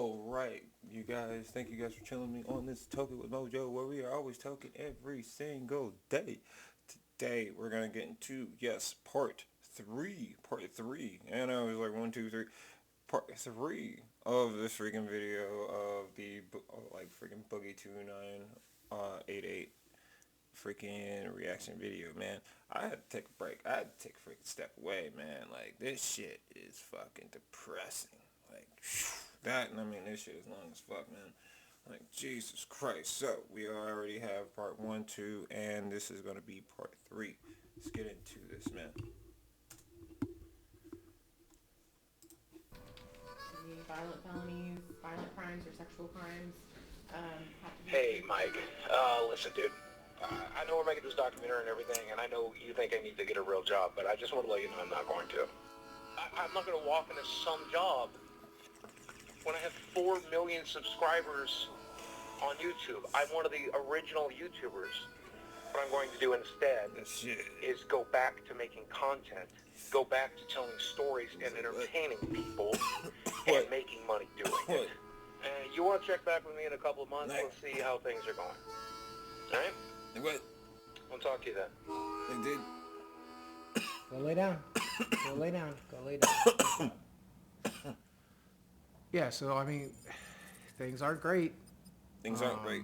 Alright, you guys, thank you guys for chilling me on this Token with Mojo, where we are always talking every single day. Today, we're going to get into, yes, part 3. And I was like, 1, 2, 3. Part 3 of this freaking video of the, freaking Boggie2988 freaking reaction video, man. I had to take a break. I had to take a freaking step away, man. Like, this shit is fucking depressing. Like, this shit is long as fuck, man. Like, Jesus Christ. So, we already have part 1, 2, and this is going to be part 3. Let's get into this, man. Violent felonies, violent crimes, or sexual crimes. Hey, Mike. Listen, dude. I know we're making this documentary and everything, and I know you think I need to get a real job, but I just want to let you know I'm not going to. I'm not going to walk into some job when I have 4 million subscribers on YouTube. I'm one of the original YouTubers. What I'm going to do instead is go back to making content, go back to telling stories and entertaining people and making money doing it. And you want to check back with me in a couple of months? Let's see how things are going. All right? What? I'll talk to you then. They did. Go lay down. Go lay down. Go lay down. Yeah, so I mean, things aren't great. Things aren't great.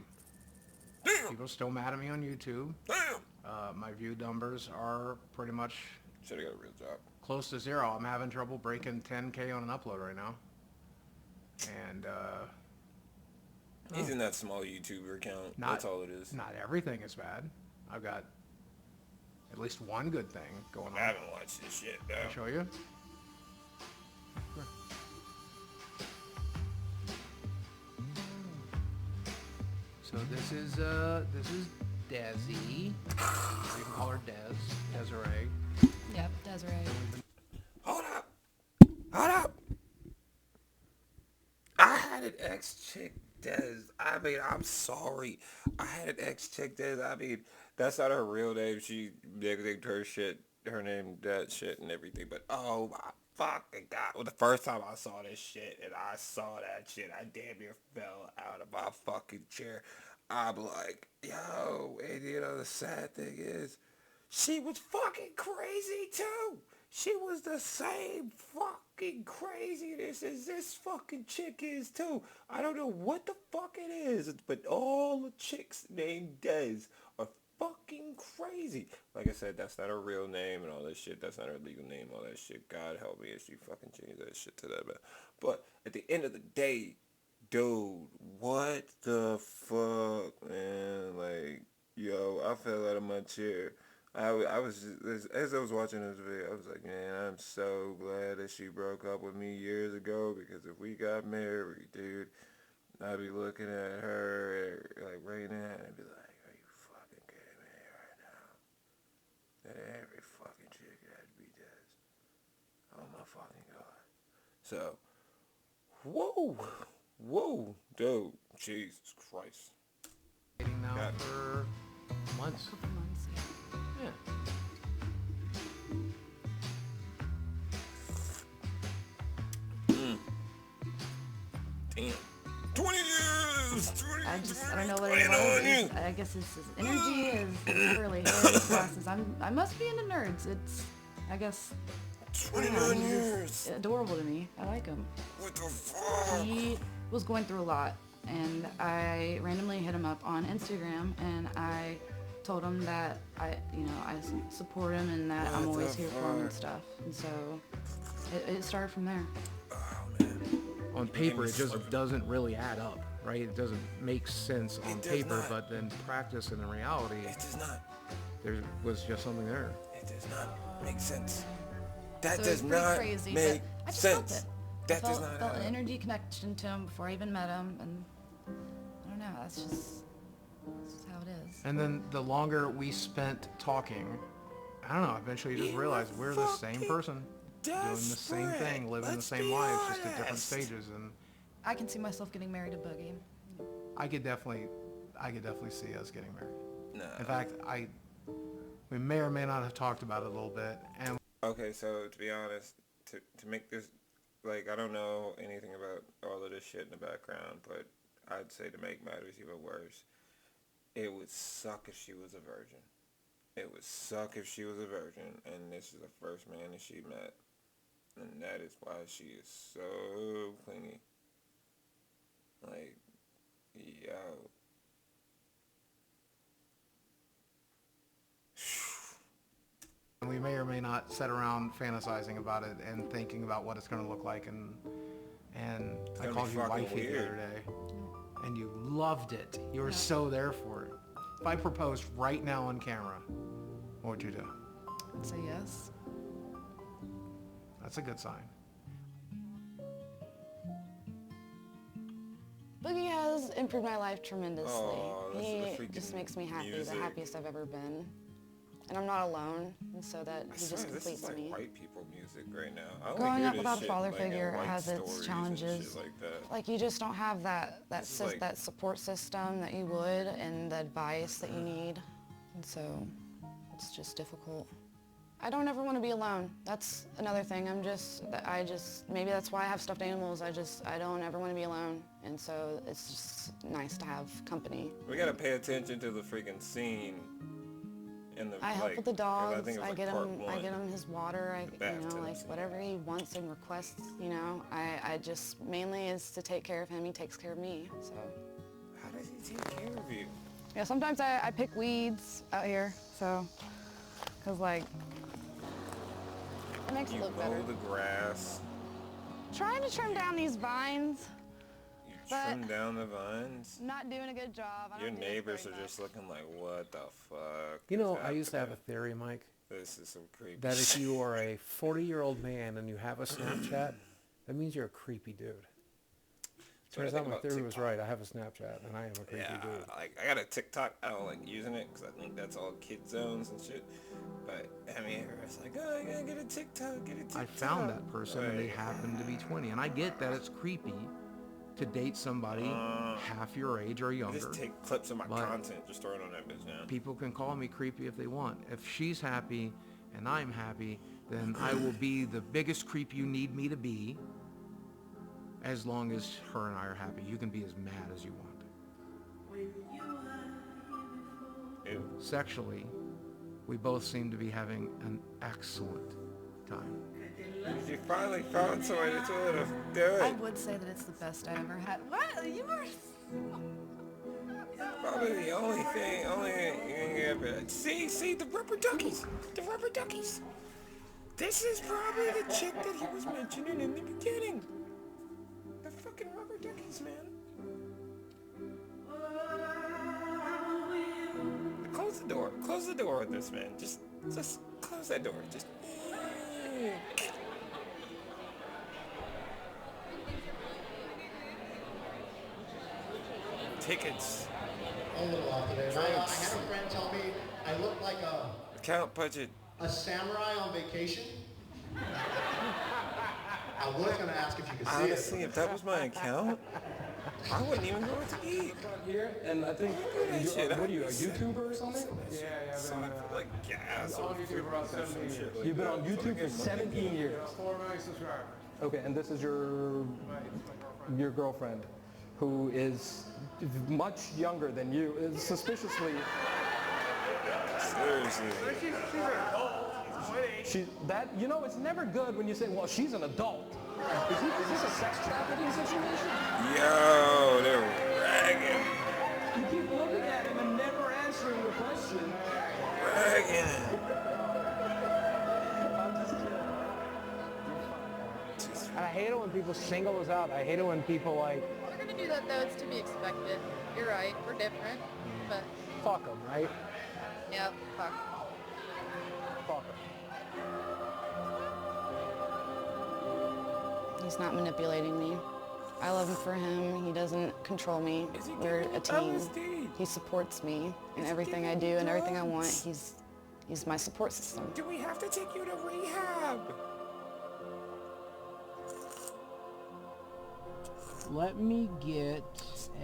People are still mad at me on YouTube. My view numbers are pretty much Should have got a real job. close to zero. I'm having trouble breaking 10K on an upload right now. And He's in that small YouTuber account. That's all it is. Not everything is bad. I've got at least one good thing going on. I haven't watched this shit, though. I'll show you. So this is Desi. You can call her Desiree. Yep, Desiree. Hold up. I had an ex-chick, Des. I mean, I'm sorry. I had an ex-chick, Des. I mean, that's not her real name. She nicknamed her shit, her name, that shit and everything. But, oh, my fucking God. Well, the first time I saw this shit and I saw that shit, I damn near fell out of my fucking chair. I'm like, yo, and you know, the sad thing is, she was fucking crazy, too. She was the same fucking craziness as this fucking chick is, too. I don't know what the fuck it is, but all the chicks named Des are fucking crazy. Like I said, that's not her real name and all that shit. That's not her legal name, all that shit. God help me if she fucking changed that shit to that, man. But at the end of the day, dude, what the fuck, man? Like, yo, I fell out of my chair. I was just, as I was watching this video, I was like, man, I'm so glad that she broke up with me years ago, because if we got married, dude, I'd be looking at her, like, right now, and I'd be like, are you fucking kidding me right now? That every fucking chick had to be Des. Oh my fucking God. So, whoa, dude, Jesus Christ. Dating now for months. A couple months, yeah. Yeah. Damn. 20 years! I don't know what it was. I guess it's his energy, his curly hair, his glasses. I must be into nerds. It's, I guess, 29 years! He's adorable to me. I like him. What the fuck? He was going through a lot, and I randomly hit him up on Instagram, and I told him that I support him and that I'm always here for him and stuff. And so it started from there. Oh, man. On paper, it just doesn't really add up, right? It doesn't make sense on paper, but then practice and in reality, It does not. there was just something there. It does not make sense. That So does it's pretty not crazy, make but I just sense. felt it. That I does not felt add an up. energy connection to him before I even met him, and I don't know. That's just how it is. And then the longer we spent talking, I don't know, eventually you just realize we're the same person. Doing the same thing, living the same lives, just at different stages. And I can see myself getting married to Boogie. I could definitely see us getting married. No. In fact, we may or may not have talked about it a little bit. And Okay, so to be honest, to make this like, I don't know anything about all of this shit in the background, but I'd say to make matters even worse, it would suck if she was a virgin. It would suck if she was a virgin, and this is the first man that she met. And that is why she is so clingy. Like, yo. We may or may not sit around fantasizing about it and thinking about what it's going to look like. And I gonna called be you fucking wifey the weird. other day, and you loved it. You were so there for it. If I proposed right now on camera, what would you do? I'd say yes. That's a good sign. Boogie has improved my life tremendously. Aw, listen to He freaking just makes me happy, music. the happiest I've ever been. And I'm not alone, and so that I he swear, just this is completes like me. white people music right now. I only Growing hear up this without a shit, father like, in figure white has stories its and challenges. shit like that. Like you just don't have that This is like- that support system that you would, and the advice that you need, and so it's just difficult. I don't ever want to be alone. That's another thing. Maybe that's why I have stuffed animals. I don't ever want to be alone, and so it's just nice to have company. We gotta pay attention to the freaking scene. In the, I help like, with the 'cause dogs. think it was, I like, get part him. I one. get him his water. bathtub Like scene. whatever he wants and requests. I just mainly is to take care of him. He takes care of me. So How does he take care of you? yeah, sometimes I pick weeds out here. So, cause like it makes it You look mow better. the grass. Trying to trim down these vines. You But- trim down the vines. Not doing a good job. I Your don't do it neighbors very are just much. looking like, what the fuck? You is know, I used to have a happening? theory, Mike, This is some creepy that if shit. you are a 40-year-old man and you have a Snapchat, that means you're a creepy dude. what I Turns think out my about theory was TikTok. right. I have a Snapchat, and I am a creepy Yeah, dude. like I got a TikTok. I don't like using it because I think that's all kid zones and shit. But I mean, it's like, oh, I gotta get a TikTok, get a TikTok. I found that person, and they Like, happen to be 20. And I get that it's creepy to date somebody half your age or I younger. just take clips of my But- content, just throw it on that bitch now. People can call me creepy if they want. If she's happy and I'm happy, then I will be the biggest creep you need me to be, as long as her and I are happy. You can be as mad as you want. Ew. Sexually, we both seem to be having an excellent time. You finally found somebody that's willing to do I it. would say that it's the best I ever had. What? You were. Probably the only thing you ever see the rubber duckies, This is probably the chick that he was mentioning in the beginning. The fucking rubber duckies, man. Close the door. Close the door with this, man. Just close that door. Just. Tickets. A little off today. I had a friend tell me I look like Account budget. a samurai on vacation. I was going to ask if you could see Honestly, it. if that was my account, I wouldn't even go out to eat. Here, and I think, that shit. what are you, a YouTuber or something? Something for like gas or YouTube for about 17 years. You've been on YouTube for 17 years. 4 million subscribers. Okay, and this is your girlfriend, who is much younger than you, is suspiciously. Seriously. She that you know it's never good when you say, well, she's an adult. Is this a sex trafficking situation? Yo, they're ragging. You keep looking at him and never answering the question. Ragging. I'm just kidding. And I hate it when people single us out. I hate it when people like, We're gonna do that though, it's to be expected. You're right, we're different. But, fuck them, right? yeah, fuck. Fuck them. He's not manipulating me. I love him for him. He doesn't control me. Is he We're giving a you team. LSD? He supports me in Is he everything I giving do you and everything I want. drugs? He's my support system. Do we have to take you to rehab? Let me get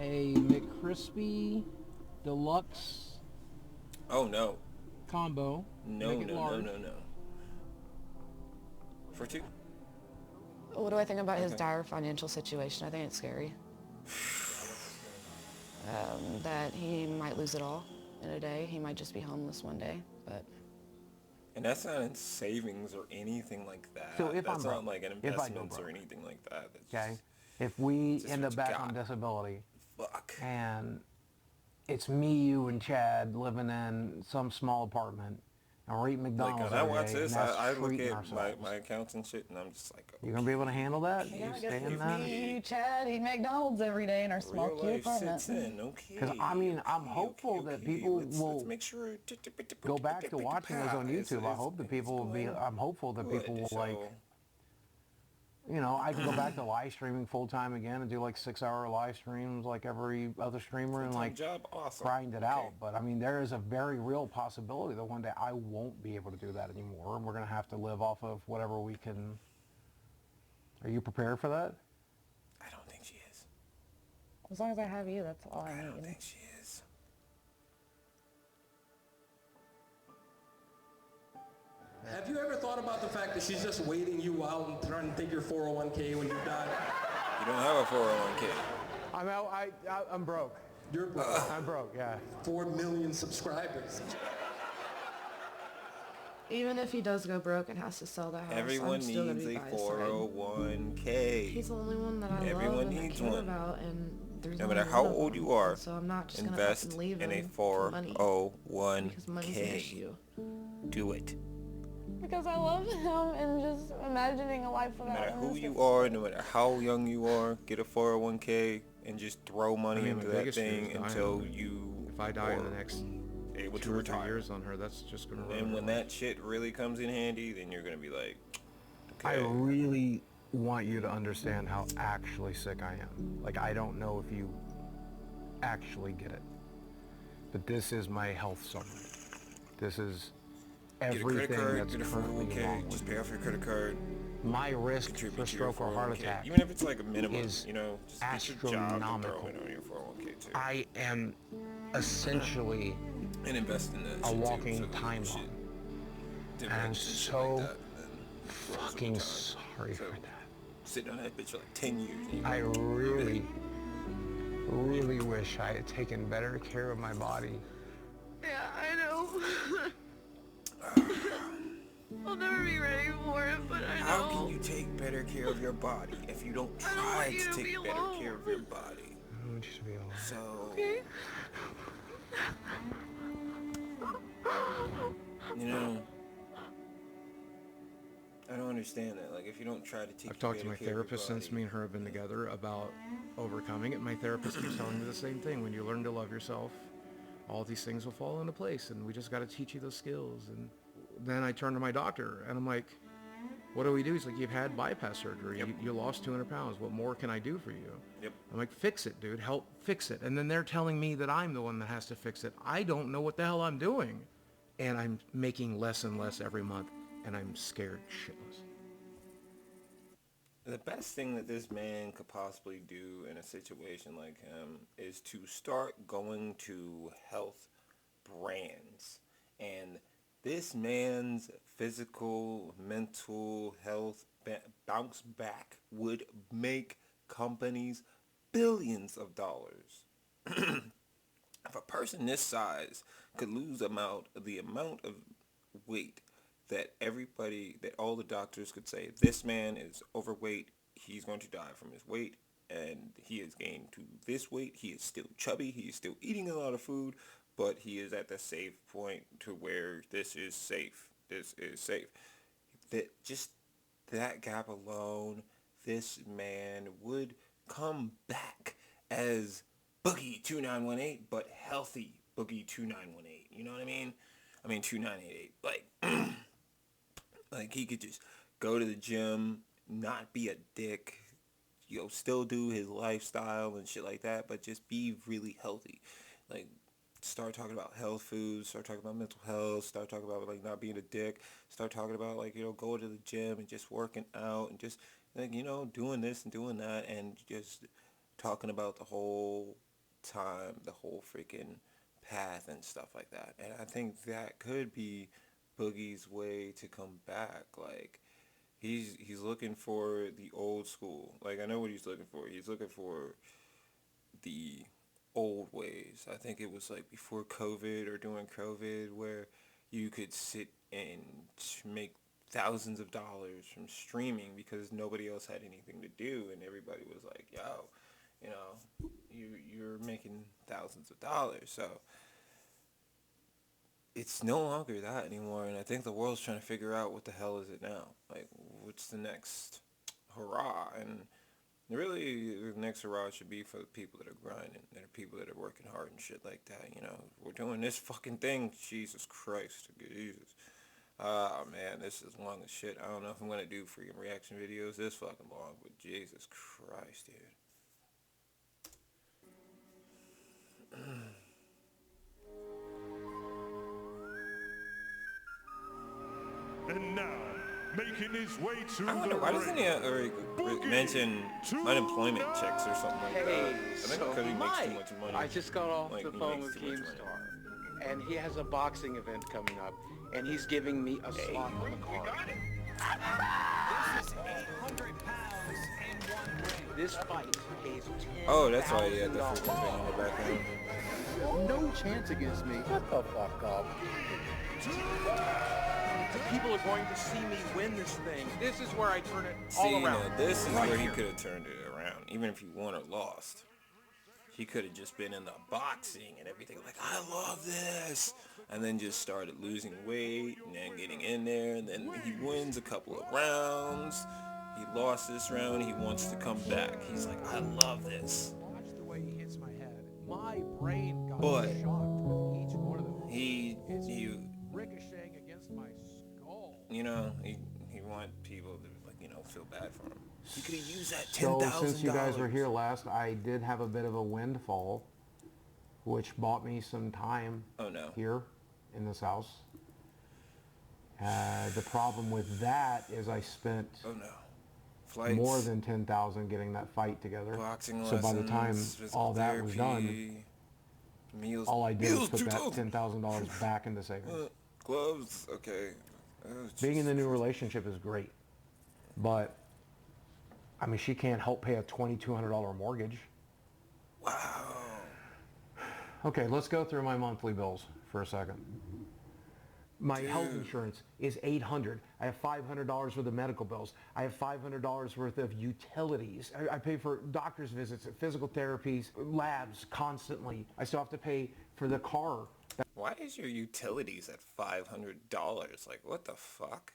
a McCrispy Deluxe Oh no. combo. No, Make it no, no, large. no, no. For two? What do I think about his dire financial situation? I think it's scary. That he might lose it all in a day. He might just be homeless one day, but... And that's not in savings or anything like that. So if that's I'm not broke, like an if I go investments or broke, anything like that. That's okay? If we just end what up you back got. on disability, Fuck. and it's me, you, and Chad living in some small apartment, and we're eating Like McDonald's when I every watch day, this, and that's I look treating at ourselves. my accounts and shit, and I'm just like, You gonna be able to handle that? Yeah, You I stay guess in it's that? me, you, Chad, eat McDonald's every day in our small, real cute life apartment. sits in. Okay. Because I mean, I'm hopeful that people let's will make sure go back to watching those on YouTube. I hope that people will be. I'm hopeful that people will like. You know, I can go back to live streaming full time again and do like 6-hour live streams like every other streamer and like job, awesome. grind it out. But I mean, there is a very real possibility that one day I won't be able to do that anymore, and we're gonna have to live off of whatever we can. Are you prepared for that? I don't think she is. As long as I have you, that's all I I need. don't think she is. Have you ever thought about the fact that she's just waiting you out and trying to take your 401k when you die? You don't have a 401k. I'm out. I'm broke. You're broke. I'm broke. Yeah. 4 million subscribers. Even if he does go broke and has to sell the house, Everyone I'm still needs gonna a be by his side. 401k. He's the only one that I Everyone love and I needs care one. about, and there's No only matter how one of old them. you are, So I'm not just gonna invest fucking leave in a him for money, because money's an 401k. issue. Do it. Because I love him and just imagining a life No without matter him. who is you just are, so- no matter how young you are, get a 401k and just throw money I mean, into my that biggest fear is thing dying. until you If I die in the are next able to 2 or 3 retire. years on her, that's just gonna ruin And her when life. that shit really comes in handy, then you're gonna be like, I okay. really want you to understand how actually sick I am. Like, I don't know if you actually get it. But this is my health summary. This is Get a credit everything card, that's get a currently 401k, wrong with just me. pay off your credit card, My risk contribute for to your stroke or heart 401k. attack Even if it's like a minimum, is you know, just get your job and astronomical. throw it on your 401k too. I am essentially And invest in that a shit too, walking so time shit bomb. didn't And I'm mention shit so like that, and then throws fucking over time. sorry So, for that. Sitting on that bitch for like 10 years. And you I go, really, really wish I had taken better care of my body. Yeah, I know. I'll never be ready for it, but I know. How can you take better care of your body if you don't I don't try want you to to take be better alone. care of your body? I want you to be alive. So, Okay. you know, I don't understand that. Like, if you don't try to take I've talked to better my care of your therapist since body- me and her have been together about overcoming it. My therapist keeps telling me the same thing. When you learn to love yourself, all these things will fall into place, and we just got to teach you those skills. And then I turned to my doctor, and I'm like, what do we do? He's like, you've had bypass surgery. Yep. You lost 200 pounds. What more can I do for you? Yep. I'm like, fix it, dude. Help fix it. And then they're telling me that I'm the one that has to fix it. I don't know what the hell I'm doing. And I'm making less and less every month, and I'm scared shitless. The best thing that this man could possibly do in a situation like him is to start going to health brands. And this man's physical, mental health bounce back would make companies billions of dollars. If a person this size could lose the amount of weight that all the doctors could say, this man is overweight, he's going to die from his weight, and he has gained to this weight, he is still chubby, he is still eating a lot of food, but he is at the safe point to where this is safe. Just that gap alone, this man would come back as Boggie2988, but healthy Boggie2918. You know what I mean? 2988. Like he could just go to the gym, not be a dick, still do his lifestyle and shit like that, but just be really healthy. Like, start talking about health foods, start talking about mental health, start talking about like not being a dick, start talking about like, going to the gym and just working out and just like, doing this and doing that, and just talking about the whole time, the whole freaking path and stuff like that. And I think that could be Boogie's way to come back. Like, He's looking for the old school. Like, I know what he's looking for. He's looking for the old ways. I think it was like before COVID or during COVID where you could sit and make thousands of dollars from streaming because nobody else had anything to do, and everybody was like, yo, you know, you're making thousands of dollars. So it's no longer that anymore, and I think the world's trying to figure out what the hell is it now. Like, what's the next hurrah? And really, the next hurrah should be for the people that are grinding, that are people that are working hard and shit like that. You know, we're doing this fucking thing. Jesus Christ, Jesus. Ah, man, this is long as shit. I don't know if I'm gonna do freaking reaction videos this fucking long, but Jesus Christ, dude. And now, making his way to I wonder, why doesn't he mention unemployment checks or something like that? I think because he makes too much money. I just got off Like, the he phone makes with too much money. Keemstar, and he has a boxing event coming up, and he's giving me a slot on the card. This is 800 pounds in one ring. This fight pays $10,000. Oh, that's why he had the freaking thing in the background. No chance against me. Shut the fuck up. People are going to see me win this thing. This is where I turn it all See, around. now, this is Right where he here. could have turned it around, even if he won or lost. He could have just been in the boxing and everything, like, I love this, and then just started losing weight and then getting in there, and then he wins a couple of rounds. He lost this round. He wants to come back. He's like, I love this. Watch the way he hits my head. My brain got But shocked with each one of those. he Ricocheting against my skull. you know, he want people to, like, you know, feel bad for him. He could have used that So $10,000. since you guys were here last, I did have a bit of a windfall, which bought me some time here in this house. The problem with that is I spent Flights, more than $10,000 getting that fight together. boxing So by the time lessons, physical all that was done, therapy, meals, all I did was meals, put that $2,000. $10,000 back into savings. Gloves, okay. Oh, Being in the new relationship is great, but I mean, she can't help pay a $2,200 mortgage. Wow. Okay, let's go through my monthly bills for a second. My health insurance is $800. I have $500 worth of medical bills. I have $500 worth of utilities. I pay for doctor's visits, physical therapies, labs constantly. I still have to pay for the car. Why is your utilities at $500? Like, what the fuck?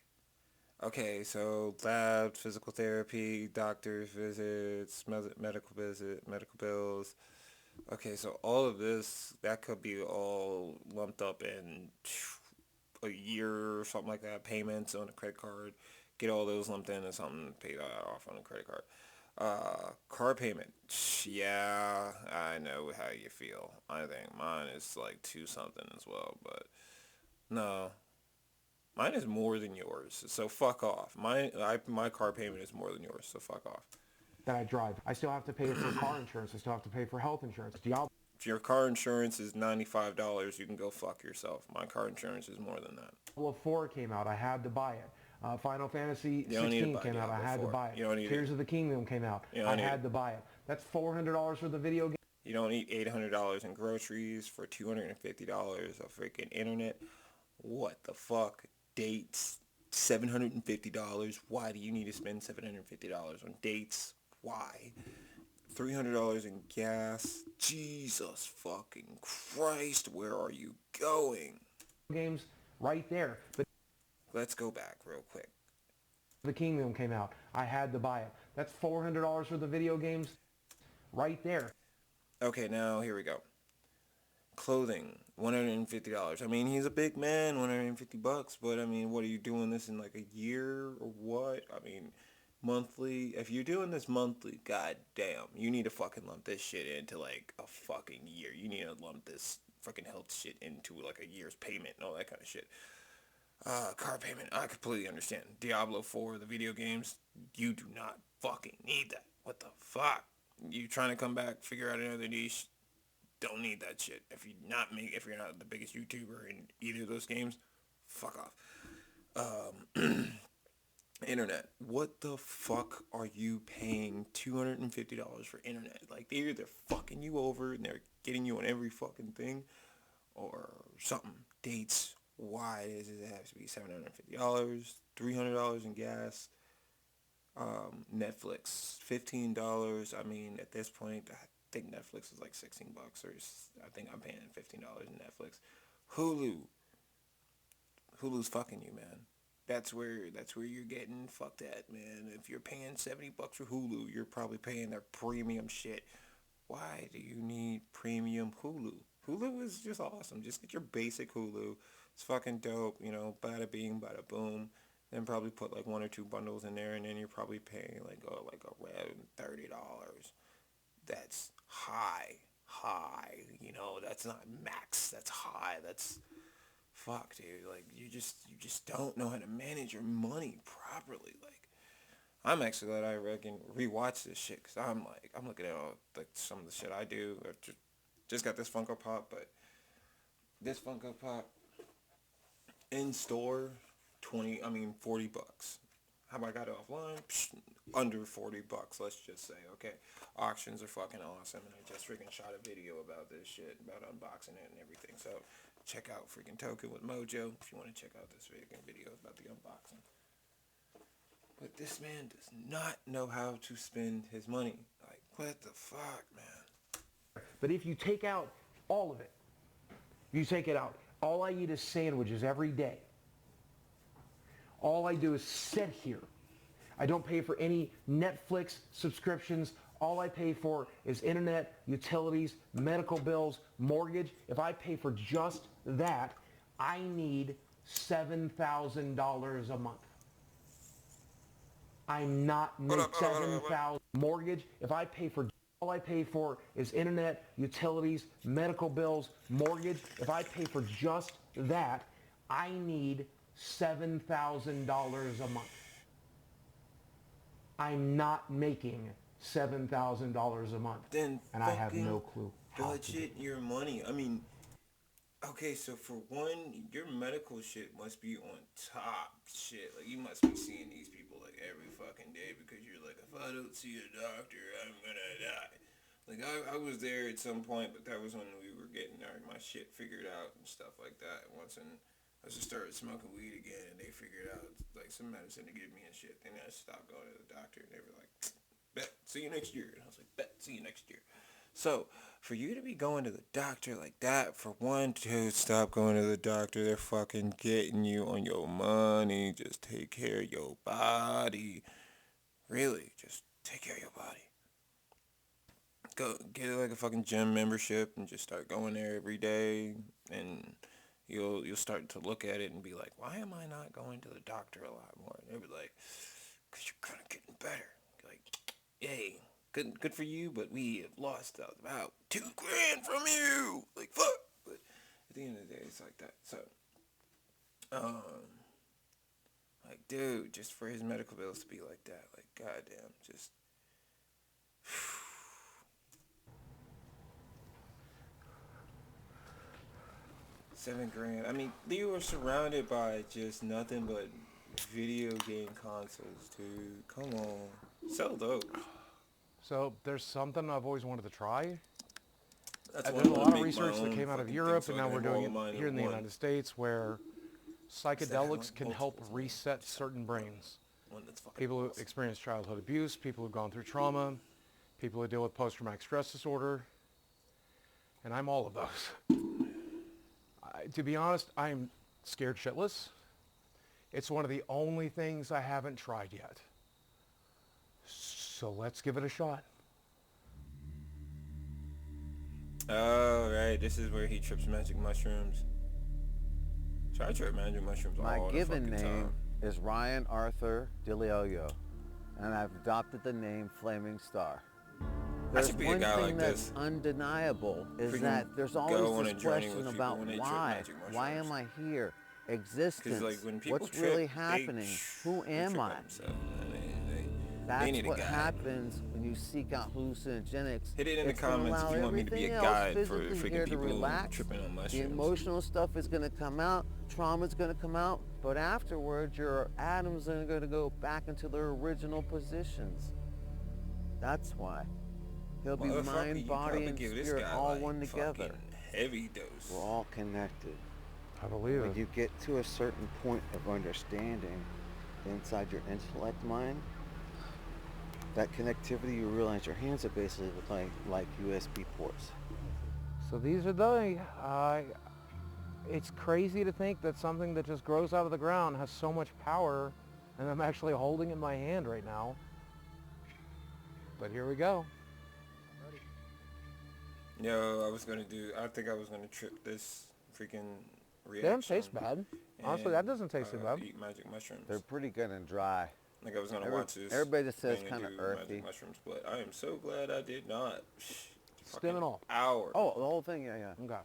Okay, so lab, physical therapy, doctor's visits, medical bills. Okay, so all of this, that could be all lumped up in a year or something like that, payments on a credit card. Get all those lumped in and something paid off on a credit card. Car payment. Yeah, I know how you feel. I think mine is like 2 something as well, but no. Mine is more than yours, so fuck off. My car payment is more than yours, so fuck off. That I drive. I still have to pay for car insurance. I still have to pay for health insurance. If your car insurance is $95, you can go fuck yourself. My car insurance is more than that. Diablo 4 came out. I had to buy it. Final Fantasy You don't need to 16 buy came out. I Diablo had 4. to buy it. You don't need Tears it. of the Kingdom came out. You don't I need had it. to buy it. That's $400 worth of video games. You don't need $800 in groceries for $250 of freaking internet. What the fuck? Dates, $750. Why do you need to spend $750 on dates? Why? $300 in gas. Jesus fucking Christ, where are you going? Games right there. But let's go back real quick. The Kingdom came out. I had to buy it. That's $400 worth of video games right there. Okay, now here we go. Clothing, $150. I mean, he's a big man, $150, but I mean, what are you doing this in like a year or what? I mean, monthly. If you're doing this monthly, god damn, you need to fucking lump this shit into like a fucking year. You need to lump this fucking health shit into like a year's payment and all that kind of shit. Car payment, I completely understand. Diablo 4, the video games, you do not fucking need that. What the fuck? You trying to come back, figure out another niche, don't need that shit. If you're not the biggest YouTuber in either of those games, fuck off. Internet. What the fuck are you paying $250 for internet? Like, either they're fucking you over and they're getting you on every fucking thing or something. Dates. Why does it have to be $750? $300 in gas. Netflix. $15. I mean, at this point, I think Netflix is like $16 I think I'm paying $15 in Netflix. Hulu. Hulu's fucking you, man. That's where you're getting fucked at, man. If you're paying $70 for Hulu, you're probably paying their premium shit. Why do you need premium Hulu? Hulu is just awesome. Just get your basic Hulu. It's fucking dope, you know, bada bing, bada boom. Then probably put like one or two bundles in there, and then you're probably paying like around $30. That's high. You know, that's not max. That's high. That's fuck, dude. Like you just don't know how to manage your money properly. Like I'm actually glad I reckon rewatch this shit because I'm looking at all like some of the shit I do. I just got this Funko Pop, but this Funko Pop in store $40. How about I got it offline? Under $40, let's just say, okay? Auctions are fucking awesome, and I just freaking shot a video about this shit, about unboxing it and everything, so check out freaking Token with Mojo if you want to check out this freaking video about the unboxing. But this man does not know how to spend his money. Like, what the fuck, man? But if you take out all of it, you take it out, all I eat is sandwiches every day. All I do is sit here. I don't pay for any Netflix subscriptions. All I pay for is internet, utilities, medical bills, mortgage. If I pay for just that, I need $7,000 a month. I'm not making $7,000 mortgage. If I pay for all I pay for is internet, utilities, medical bills, mortgage. If I pay for just that, I need $7,000 a month. I'm not making $7,000 a month. Then and I have no clue how budget your money. I mean, okay, so for one, your medical shit must be on top shit. Like, you must be seeing these people, like, every fucking day because you're like, if I don't see a doctor, I'm gonna die. Like, I was there at some point, but that was when we were getting my shit figured out and stuff like that. Once I just started smoking weed again, and they figured out, like, some medicine to give me and shit. Then I stopped going to the doctor, and they were like, bet, see you next year. And I was like, bet, see you next year. So, for you to be going to the doctor like that, for one, dude, stop going to the doctor. They're fucking getting you on your money. Just take care of your body. Really, just take care of your body. Go get like a fucking gym membership and just start going there every day, and you'll start to look at it and be like, why am I not going to the doctor a lot more? And they'll be like, because you're kind of getting better. Like, yay. Good for you, but we have lost about $2,000 from you. Like, fuck. But at the end of the day, it's like that. So, like, dude, just for his medical bills to be like that, like, goddamn, just. $7,000. I mean, you are surrounded by just nothing but video game consoles, dude. Come on, sell those. So there's something I've always wanted to try. That's There's a lot of research that came out of Europe, and now we're doing it here in the United States, where psychedelics can help reset certain brains. People who experience childhood abuse, people who've gone through trauma, people who deal with post-traumatic stress disorder, and I'm all of those. To be honest, I'm scared shitless. It's one of the only things I haven't tried yet. So let's give it a shot. Oh, right. This is where he trips magic mushrooms. So I trip magic mushrooms all the fucking time. My given name is Ryan Arthur DiLioio, and I've adopted the name Flaming Star. There's I should be one a guy thing like that's this. undeniable is that there's always this question about why am I here? Existence. Like, when people what's trip, really happening? Who am I? That's what happens when you seek out hallucinogenics. Hit it in the It's gonna comments if allow you want me to be everything a else guide for physically freaking here to people relax. tripping on The mushrooms. emotional stuff is going to come out, trauma's going to come out, but afterwards your atoms are going to go back into their original positions. That's why. He'll be mind, body, and spirit all one together. Heavy dose. We're all connected. I believe When it. you get to a certain point of understanding inside your intellect mind, that connectivity, you realize your hands are basically like USB ports. So these are the, it's crazy to think that something that just grows out of the ground has so much power, and I'm actually holding it in my hand right now. But here we go. Yo, I think I was gonna trip this freaking reaction. They don't taste bad. Honestly, that doesn't taste too bad. Eat magic mushrooms. They're pretty good and dry. Like I was gonna watch this. Everybody just says thing kind and of do earthy. magic mushrooms, but I am so glad I did not. Stem and all. Hour. Oh, the whole thing, yeah. Okay.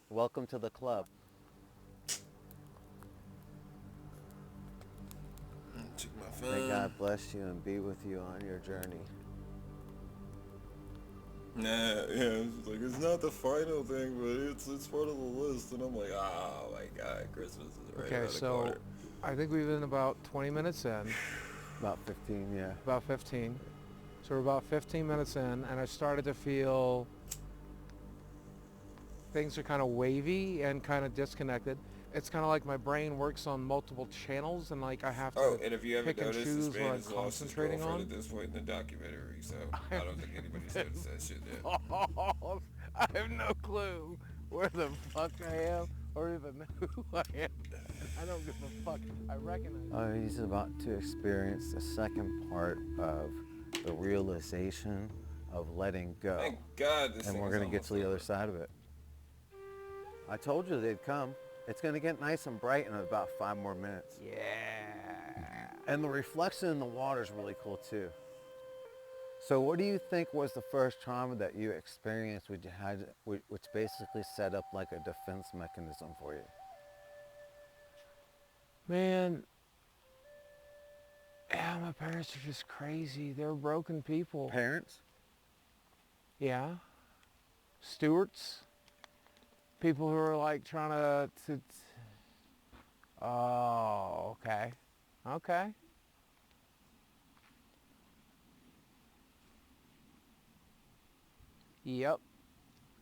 Welcome to the club. Check my phone. May God bless you and be with you on your journey. Nah, yeah, it's like it's not the final thing, but it's part of the list, and I'm like, oh my god, Christmas is right around the corner. I think we've been about 20 minutes in. About 15, yeah. About 15. So we're about 15 minutes in, and I started to feel things are kind of wavy and kind of disconnected. It's kind of like my brain works on multiple channels, and like I have to and if you haven't pick and noticed, choose this what man I'm has lost his concentrating girlfriend on. at this point in the documentary, so I don't think anybody's noticed that shit yet. I have no clue where the fuck I am or even who I am. I don't give a fuck. I recognize. He's about to experience the second part of the realization of letting go. Thank God this And thing we're is going to get to the other side of it. I told you they'd come. It's going to get nice and bright in about 5 more minutes. Yeah. And the reflection in the water is really cool too. So what do you think was the first trauma that you experienced which basically set up like a defense mechanism for you? Man, yeah, my parents are just crazy. They're broken people. Parents? Yeah. Stewards. People who are like trying to oh, okay. Okay. Yep.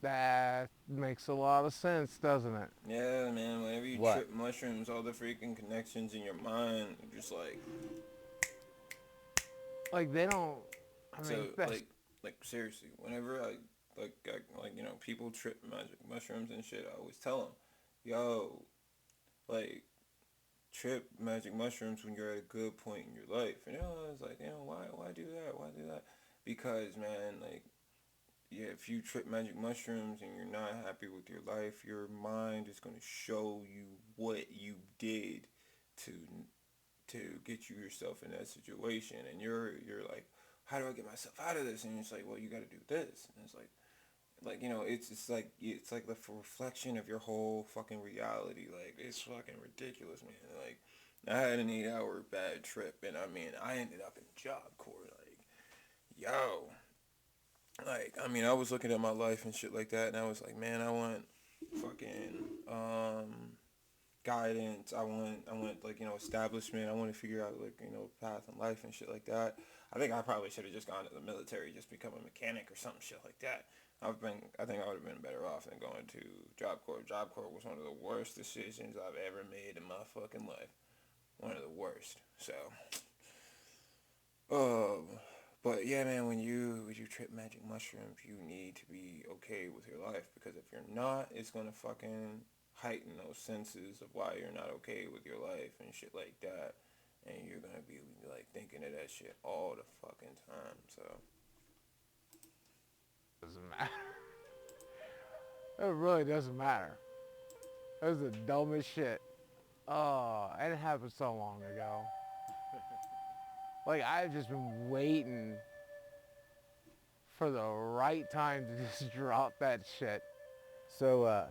That makes a lot of sense, doesn't it? Yeah, man, whenever you trip mushrooms, all the freaking connections in your mind are just like they don't, I mean, so, like seriously, whenever I you know, people trip magic mushrooms and shit, I always tell them, yo, like, trip magic mushrooms when you're at a good point in your life. And, you know, I was like, you know, why do that? Why do that? Because, man, like, yeah, if you trip magic mushrooms and you're not happy with your life, your mind is going to show you what you did to get yourself in that situation. And you're like, how do I get myself out of this? And it's like, well, you got to do this. And it's like, you know, it's like the reflection of your whole fucking reality. Like, it's fucking ridiculous, man. Like, I had an 8-hour bad trip, and I mean, I ended up in Job Corps. Like, yo, like, I mean, I was looking at my life and shit like that, and I was like, man, I want fucking guidance. I want like, you know, establishment. I want to figure out, like, you know, path in life and shit like that. I think I probably should have just gone to the military, just become a mechanic or some shit like that. I think I would have been better off than going to Job Corps. Job Corps was one of the worst decisions I've ever made in my fucking life. One of the worst. So, but yeah, man, when you trip magic mushrooms, you need to be okay with your life, because if you're not, it's gonna fucking heighten those senses of why you're not okay with your life and shit like that, and you're gonna be like thinking of that shit all the fucking time. So. Doesn't matter. It really doesn't matter. That was the dumbest shit. Oh, and it happened so long ago. Like, I've just been waiting for the right time to just drop that shit. So,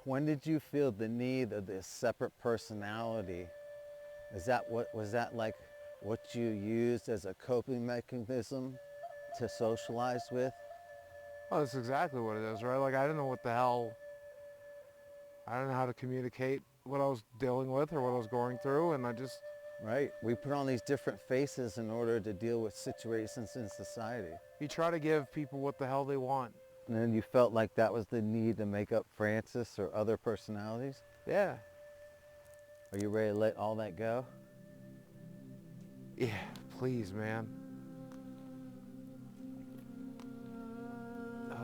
when did you feel the need of this separate personality? Was that like what you used as a coping mechanism to socialize with. Oh, that's exactly what it is, right? Like, I didn't know what the hell, I didn't know how to communicate what I was dealing with or what I was going through, and I just... Right, we put on these different faces in order to deal with situations in society. You try to give people what the hell they want. And then you felt like that was the need to make up Francis or other personalities? Yeah. Are you ready to let all that go? Yeah, please, man.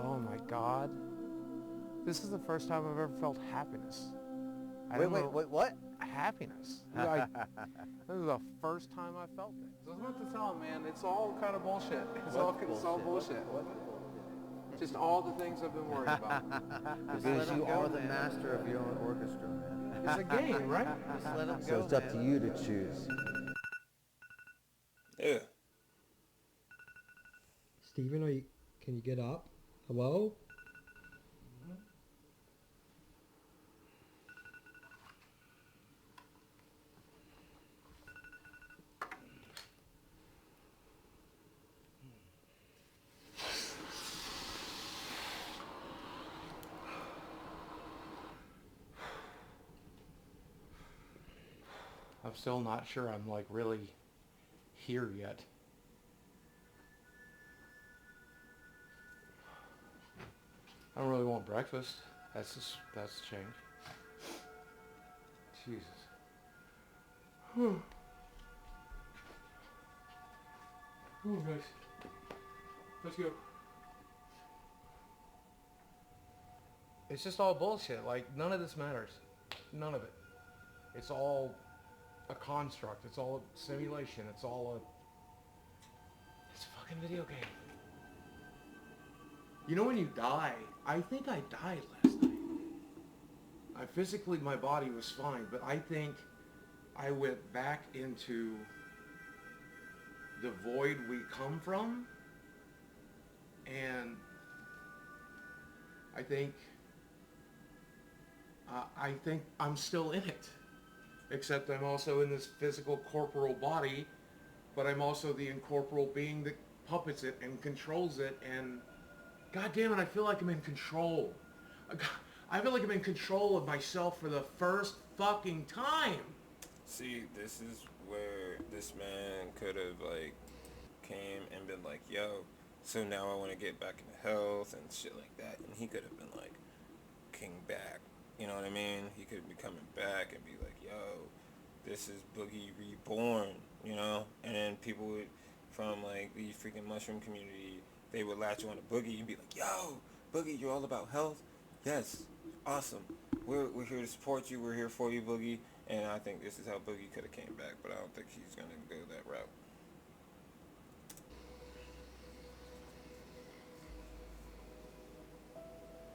Oh my God. This is the first time I've ever felt happiness. Wait, what? Happiness. This is the first time I felt it. So I was about to tell him, man, it's all kind of bullshit. It's all bullshit. Just all the things I've been worried about. Because you are the master of your own orchestra, man. It's a game, right? Just let them go, so it's up to you to choose. Yeah. Steven, can you get up? Hello? I'm still not sure I'm like really here yet. I don't really want breakfast. That's a change. Jesus. Oh, guys. Let's go. It's just all bullshit. Like, none of this matters. None of it. It's all a construct. It's all a simulation. It's a fucking video game. You know when you die, I think I died last night. Physically, my body was fine, but I think I went back into the void we come from, and I think I'm still in it. Except I'm also in this physical corporal body, but I'm also the incorporeal being that puppets it and controls it, and God damn it, I feel like I'm in control. I feel like I'm in control of myself for the first fucking time. See, this is where this man could have, like, came and been like, yo, so now I want to get back into health and shit like that. And he could have been like, king back. You know what I mean? He could be coming back and be like, yo, this is Boogie reborn, you know? And then people would, from like the freaking mushroom community, they would latch on to Boogie and be like, yo, Boogie, you're all about health? Yes, awesome. We're here to support you. We're here for you, Boogie. And I think this is how Boogie could have came back, but I don't think he's going to go that route.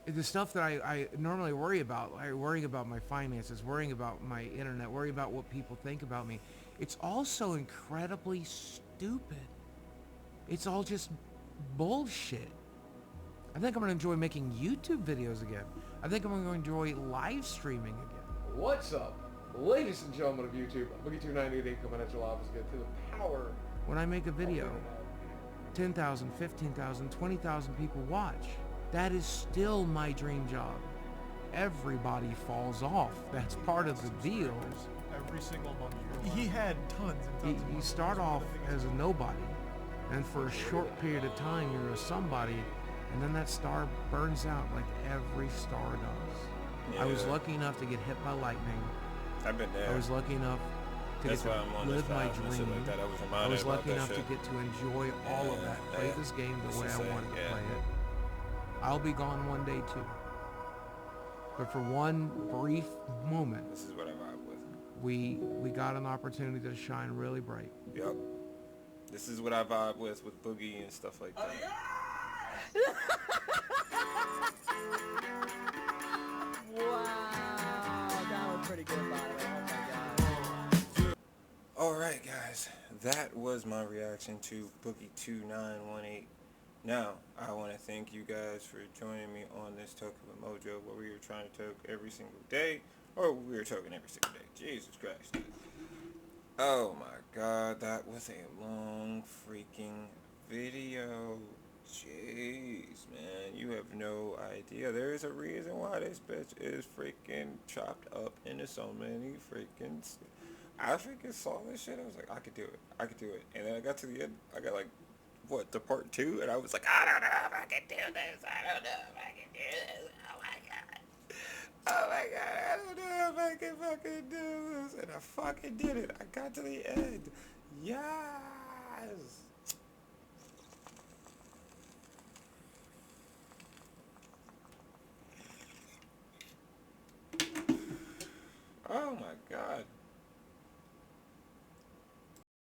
The stuff that I normally worry about, worrying about my finances, worrying about my internet, worrying about what people think about me, it's all so incredibly stupid. It's all just bullshit. I think I'm going to enjoy making YouTube videos again. I think I'm going to enjoy live streaming again. What's up, ladies and gentlemen of YouTube? Boggie2988 coming at your office again to the power. When I make a video, 10,000, 15,000, 20,000 people watch. That is still my dream job. Everybody falls off. That's part of the deal. Every single month. He had tons and tons. You start off as a nobody, and for a short period of time you're a somebody, and then that star burns out like every star does. Yeah. I was lucky enough to get hit by lightning. I've been there. I was lucky enough to get to live my dream. Like that. I was lucky enough to get to enjoy all of that, play this game the way I wanted to play it. I'll be gone one day too. But for one brief moment, this is what I vibe with. We got an opportunity to shine really bright. Yep. This is what I vibe with Boogie and stuff like that. Wow, that was pretty good, by the way. Oh my god. Alright guys, that was my reaction to Boggie2988. Now, I want to thank you guys for joining me on this Talk of a Mojo, where we are trying to talk every single day, or we are talking every single day. Jesus Christ. Oh my god, that was a long freaking video. Jeez, man, you have no idea. There is a reason why this bitch is freaking chopped up into so many freaking... I freaking saw this shit. I was like, I could do it. I could do it. And then I got to the end. I got like, what, to part 2? And I was like, I don't know if I can do this. I don't know if I can do this. Oh my god. Oh my god. I don't know if I can fucking do this. And I fucking did it. I got to the end. Yes.